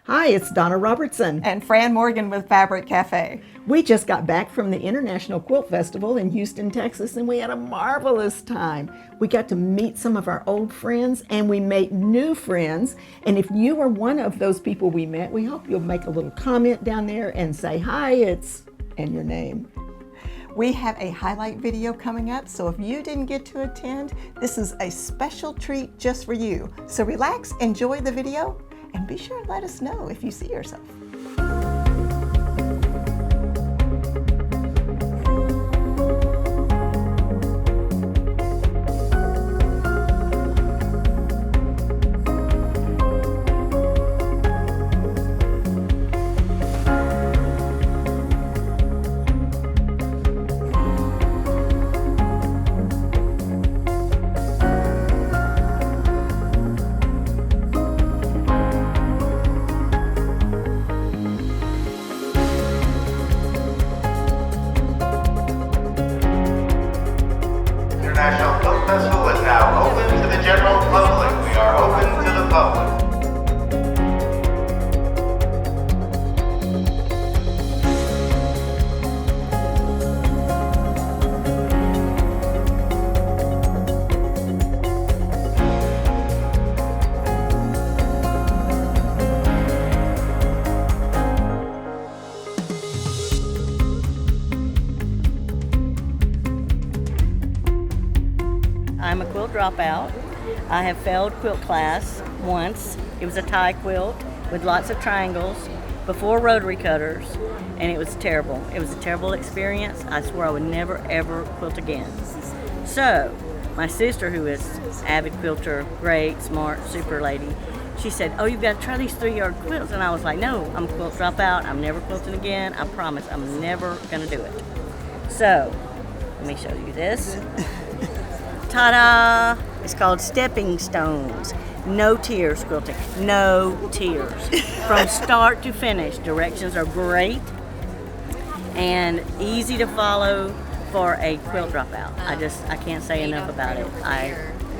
Hi, it's Donna Robertson. And Fran Morgan with Fabric Café. We just got back from the International Quilt Festival in Houston, Texas, and we had a marvelous time. We got to meet some of our old friends and we made new friends. And if you are one of those people we met, we hope you'll make a little comment down there and say, hi, and your name. We have a highlight video coming up, so if you didn't get to attend, this is a special treat just for you. So relax, enjoy the video, and be sure to let us know if you see yourself. International Quilt Festival is now open to the general public. We are open to the public. I'm a quilt dropout. I have failed quilt class once. It was a tie quilt with lots of triangles before rotary cutters, and it was terrible. It was a terrible experience. I swore I would never ever quilt again. So my sister, who is avid quilter, great, smart, super lady, she said, oh, you've got to try these 3-yard quilts. And I was like, no, I'm a quilt dropout. I'm never quilting again. I promise I'm never gonna do it. So let me show you this. Ta-da! It's called Stepping Stones. No tears quilting. No tears. From start to finish. Directions are great and easy to follow for a quilt dropout. I can't say enough about it.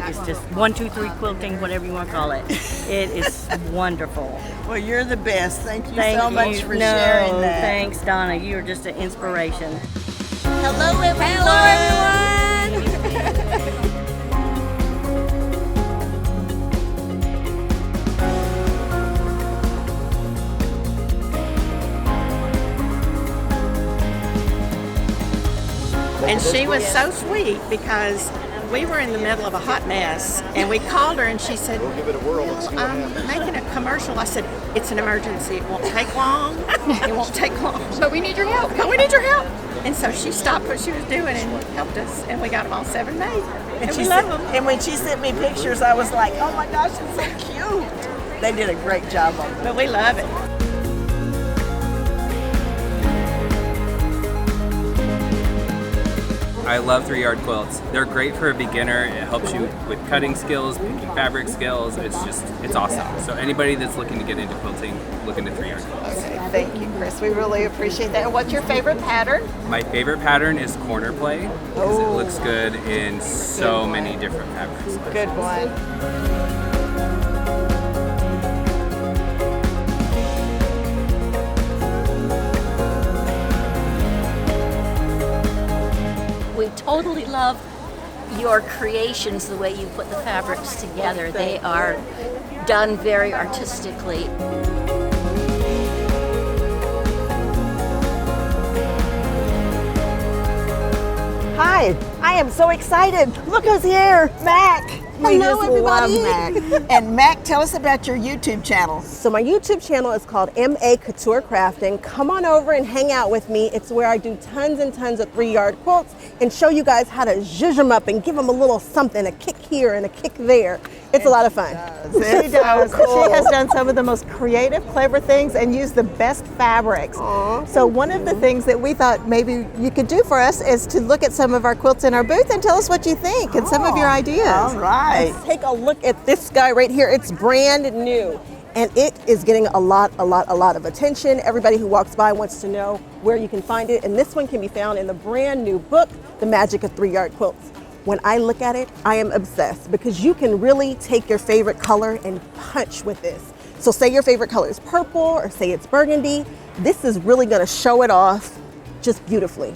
It's just 1, 2, 3 quilting, whatever you want to call it. It is wonderful. Well, you're the best. Thank you so much for sharing that. Thanks, Donna. You are just an inspiration. Hello, everyone. Hello, everyone. And she was so sweet because we were in the middle of a hot mess and we called her and she said, I'm making a commercial. I said, it's an emergency. It won't take long. It won't take long. But we need your help. But we need your help. And so she stopped what she was doing and helped us, and we got them all 7 made. And we love them. And when she sent me pictures, I was like, oh my gosh, it's so cute. They did a great job on it. But we love it. I love 3-yard quilts. They're great for a beginner. It helps you with cutting skills, picking fabric skills. It's awesome. So anybody that's looking to get into quilting, look into 3-yard quilts. Okay, thank you, Chris. We really appreciate that. And what's your favorite pattern? My favorite pattern is corner play because it looks good in so many different fabrics. Good one. We totally love your creations, the way you put the fabrics together. They are done very artistically. Hi, I am so excited. Look who's here, Mac. We Hello, just everybody. love Mac. And Mac, tell us about your YouTube channel. So my YouTube channel is called MA Couture Crafting. Come on over and hang out with me. It's where I do tons and tons of 3-yard quilts and show you guys how to zhuzh them up and give them a little something, a kick here and a kick there. It's a lot of fun. She does. She has done some of the most creative, clever things and used the best fabrics. So one of the things that we thought maybe you could do for us is to look at some of our quilts in our booth and tell us what you think and some of your ideas. All right. Let's take a look at this guy right here. It's brand new and it is getting a lot of attention. Everybody who walks by wants to know where you can find it. And this one can be found in the brand new book, The Magic of 3-Yard Quilts. When I look at it, I am obsessed because you can really take your favorite color and punch with this. So say your favorite color is purple or say it's burgundy. This is really gonna show it off just beautifully.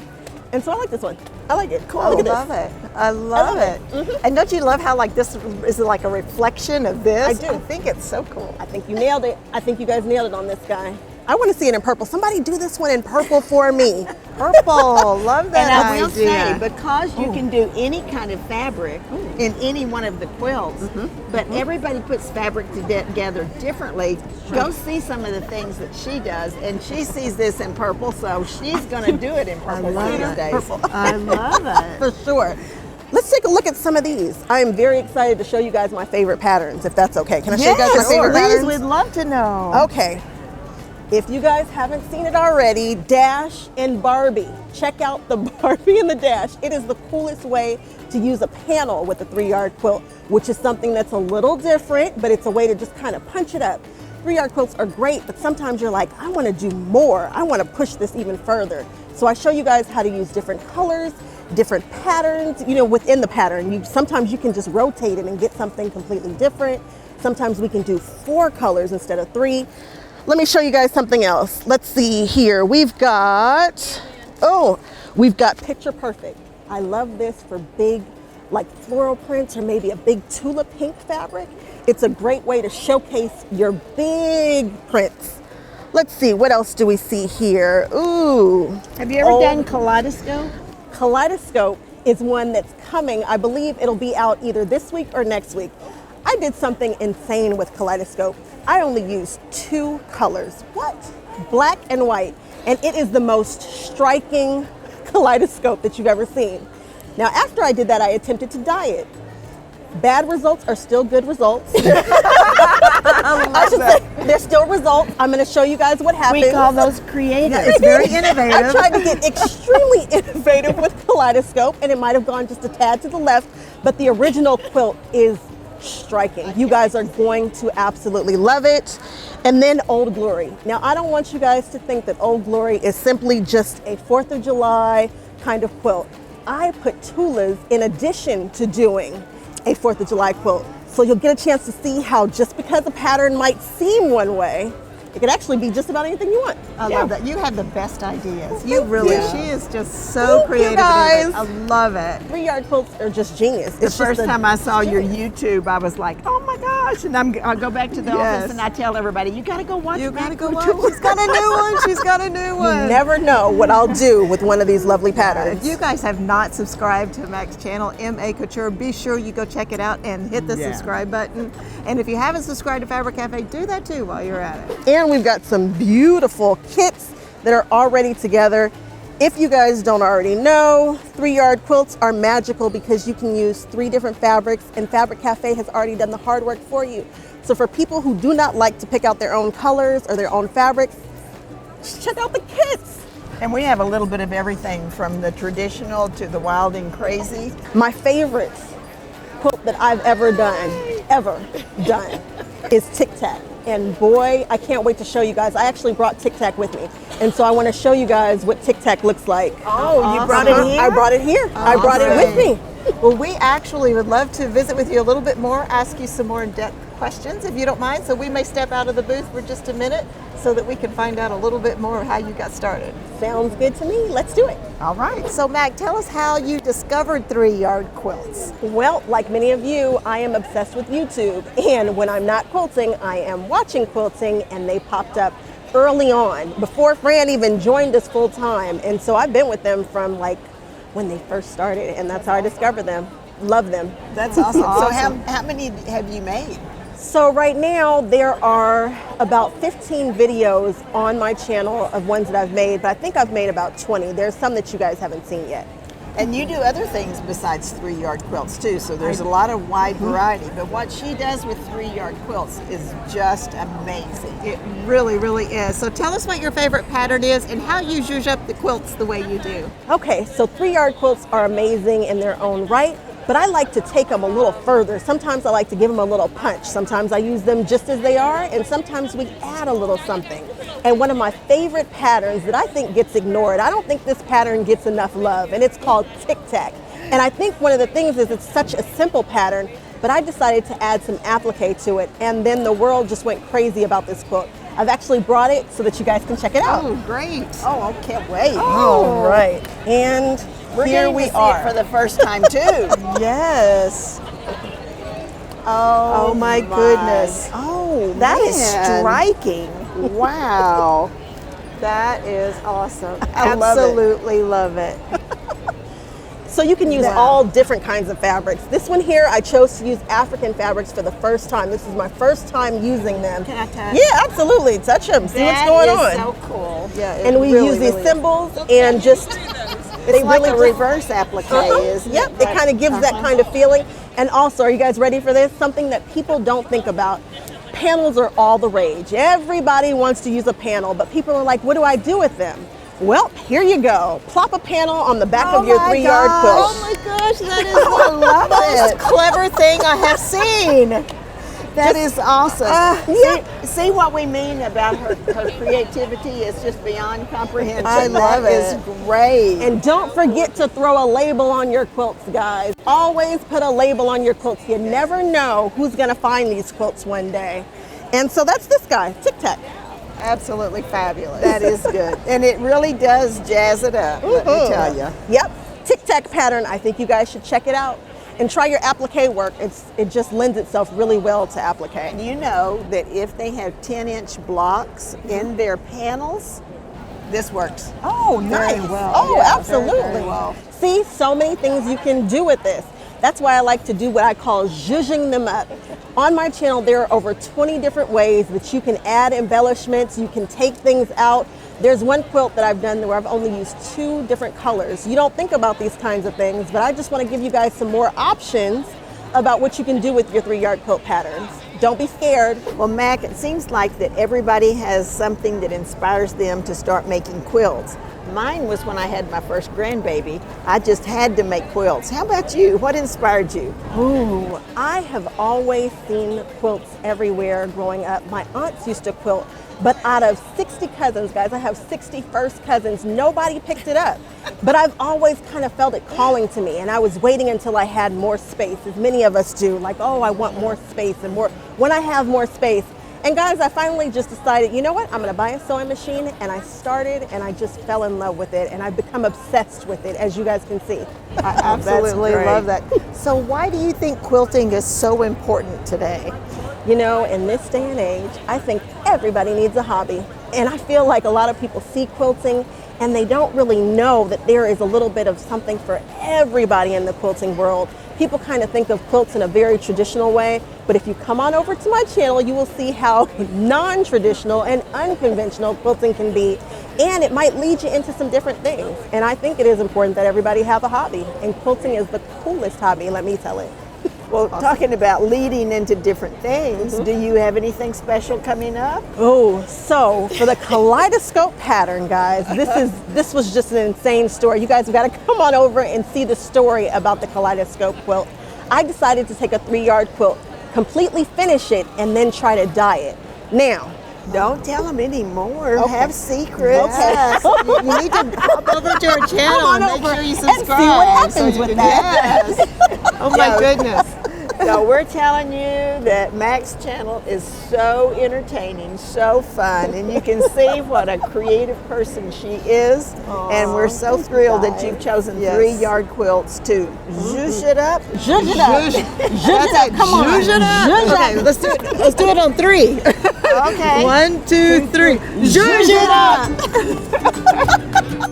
And so I like this one. I like it. Cool. Look at I this. love it. I love it. And don't you love how like this is like a reflection of this? I do. I think it's so cool. I think you nailed it. I think you guys nailed it on this guy. I want to see it in purple. Somebody do this one in purple for me. Purple. Love that And I will idea. say, because you can do any kind of fabric in any one of the quilts, but everybody puts fabric together differently. Go see some of the things that she does, and she sees this in purple, so she's going to do it in purple one of these days. I love it. For sure. Let's take a look at some of these. I am very excited to show you guys my favorite patterns, if that's okay. Can I show you guys my favorite patterns? We'd love to know. Okay. If you guys haven't seen it already, Dash and Barbie. Check out the Barbie and the Dash. It is the coolest way to use a panel with a 3-yard quilt, which is something that's a little different, but it's a way to just kind of punch it up. 3-yard quilts are great, but sometimes you're like, I want to do more. I want to push this even further. So I show you guys how to use different colors, different patterns, within the pattern. Sometimes you can just rotate it and get something completely different. Sometimes we can do 4 colors instead of 3. Let me show you guys something else. Let's see here. We've got Picture Perfect. I love this for big, like floral prints or maybe a big tulip pink fabric. It's a great way to showcase your big prints. Let's see, what else do we see here? Ooh. Have you ever done Kaleidoscope? Kaleidoscope is one that's coming. I believe it'll be out either this week or next week. I did something insane with Kaleidoscope. I only used 2 colors. What? Black and white. And it is the most striking kaleidoscope that you've ever seen. Now, after I did that, I attempted to dye it. Bad results are still good results. I should say, they're still results. I'm going to show you guys what happened. We call those creative. It's very innovative. I tried to get extremely innovative with Kaleidoscope, and it might have gone just a tad to the left, but the original quilt is striking. You guys are going to absolutely love it. And then Old Glory. Now, I don't want you guys to think that Old Glory is simply just a 4th of July kind of quilt. I put tulas in addition to doing a 4th of July quilt. So you'll get a chance to see how just because a pattern might seem one way, it could actually be just about anything you want. I love that. You have the best ideas. You really, she is just so Thank creative. you guys. I love it. 3-yard quilts are just genius. The first time I saw your YouTube, I was like, oh my gosh. And I'll go back to the office and I tell everybody, you got to go watch Mac Couture. She's got a new one. She's got a new one. You never know what I'll do with one of these lovely patterns. If you guys have not subscribed to Mac's channel, MA Couture, be sure you go check it out and hit the subscribe button. And if you haven't subscribed to Fabric Cafe, do that too while you're at it. And we've got some beautiful kits that are already together. If you guys don't already know, 3-yard quilts are magical because you can use 3 different fabrics, and Fabric Cafe has already done the hard work for you. So for people who do not like to pick out their own colors or their own fabrics, just check out the kits. And we have a little bit of everything from the traditional to the wild and crazy. My favorite quilt that I've ever done is Tic Tac. And boy, I can't wait to show you guys. I actually brought Tic Tac with me. And so I want to show you guys what Tic Tac looks like. Oh, you brought it here? I brought it here. I brought it with me. Well, we actually would love to visit with you a little bit more, ask you some more in-depth questions if you don't mind. So we may step out of the booth for just a minute so that we can find out a little bit more of how you got started. Sounds good to me. Let's do it. All right. So Mac, tell us how you discovered 3-yard quilts. Well, like many of you, I am obsessed with YouTube. And when I'm not quilting, I am watching quilting, and they popped up early on before Fran even joined us full time. And so I've been with them from like when they first started, and that's how I discovered them. Love them. That's awesome. So how many have you made? So right now there are about 15 videos on my channel of ones that I've made, but I think I've made about 20. There's some that you guys haven't seen yet. And you do other things besides 3-yard quilts too, so there's a lot of wide variety. But what she does with 3-yard quilts is just amazing. It really, really is. So tell us what your favorite pattern is and how you zhuzh up the quilts the way you do. Okay, so 3-yard quilts are amazing in their own right, but I like to take them a little further. Sometimes I like to give them a little punch. Sometimes I use them just as they are, and sometimes we add a little something. And one of my favorite patterns that I think gets ignored, I don't think this pattern gets enough love, and it's called Tic Tac. And I think one of the things is it's such a simple pattern, but I decided to add some applique to it, and then the world just went crazy about this quilt. I've actually brought it so that you guys can check it out. Oh, great. Oh, I can't wait. All right. And We're here getting we to see are. it for the first time, too. Yes. Oh, my goodness. Oh, That is man. striking. Wow. That is awesome. I love it. Absolutely love it. So you can use Wow. all different kinds of fabrics. This one here, I chose to use African fabrics for the first time. This is my first time using them. Can I touch? Yeah, absolutely. Touch them. See what's going on. That is so cool. Yeah, it And we really, use these really symbols and just It's like a just- reverse applique, isn't Yep, it? it kind of gives that kind of feeling. And also, are you guys ready for this? Something that people don't think about. Panels are all the rage. Everybody wants to use a panel, but people are like, what do I do with them? Well, here you go. Plop a panel on the back of your 3-yard quilt. Oh my gosh, that is the most clever thing I have seen. That is awesome. See what we mean about her creativity is just beyond comprehension. I love That it. is great. And don't forget to throw a label on your quilts, guys. Always put a label on your quilts. You never know who's gonna find these quilts one day. And so that's this guy, Tic Tac. Absolutely fabulous. That is good. And it really does jazz it up, let me tell you. Yep, Tic Tac pattern. I think you guys should check it out and try your applique work. It just lends itself really well to applique. You know that if they have 10-inch blocks in their panels, this works. Oh, very nice. well. Oh, Yeah, absolutely. very, very well. See, so many things you can do with this. That's why I like to do what I call zhuzhing them up. On my channel, there are over 20 different ways that you can add embellishments, you can take things out. There's one quilt that I've done where I've only used 2 different colors. You don't think about these kinds of things, but I just want to give you guys some more options about what you can do with your 3-yard quilt patterns. Don't be scared. Well, Mac, it seems like that everybody has something that inspires them to start making quilts. Mine was when I had my first grandbaby. I just had to make quilts. How about you? What inspired you? Ooh, I have always seen quilts everywhere growing up. My aunts used to quilt, but out of 60 cousins, guys, I have 60 first cousins, nobody picked it up. But I've always kind of felt it calling to me, and I was waiting until I had more space, as many of us do, like, oh, I want more space and more. When I have more space, and guys, I finally just decided, you know what, I'm gonna buy a sewing machine, and I started, and I just fell in love with it, and I've become obsessed with it, as you guys can see. I absolutely love that. So why do you think quilting is so important today? You know, in this day and age, I think everybody needs a hobby. And I feel like a lot of people see quilting and they don't really know that there is a little bit of something for everybody in the quilting world. People kind of think of quilts in a very traditional way, but if you come on over to my channel, you will see how non-traditional and unconventional quilting can be, and it might lead you into some different things. And I think it is important that everybody have a hobby, and quilting is the coolest hobby, let me tell it. Well, talking about leading into different things, do you have anything special coming up? Oh, so for the kaleidoscope pattern, guys, this was just an insane story. You guys have got to come on over and see the story about the kaleidoscope quilt. I decided to take a 3-yard quilt, completely finish it, and then try to dye it. Now, don't tell them anymore. Okay. Have secrets. Okay. You need to hop over to our channel Come on and make over sure you and subscribe. see what happens so you with can- that. Yes. Oh my goodness. So we're telling you that Mac's channel is so entertaining, so fun, and you can see what a creative person she is. And we're so thrilled that you've chosen 3-yard quilts to zhuzh it up. Zhuzh it up. Zhuzh it up. Come on. Zhuzh it up. Zhuzh Okay, it up. let's do it. Let's do it on 3. Okay. 1, 2, 3. Zhuzh it up.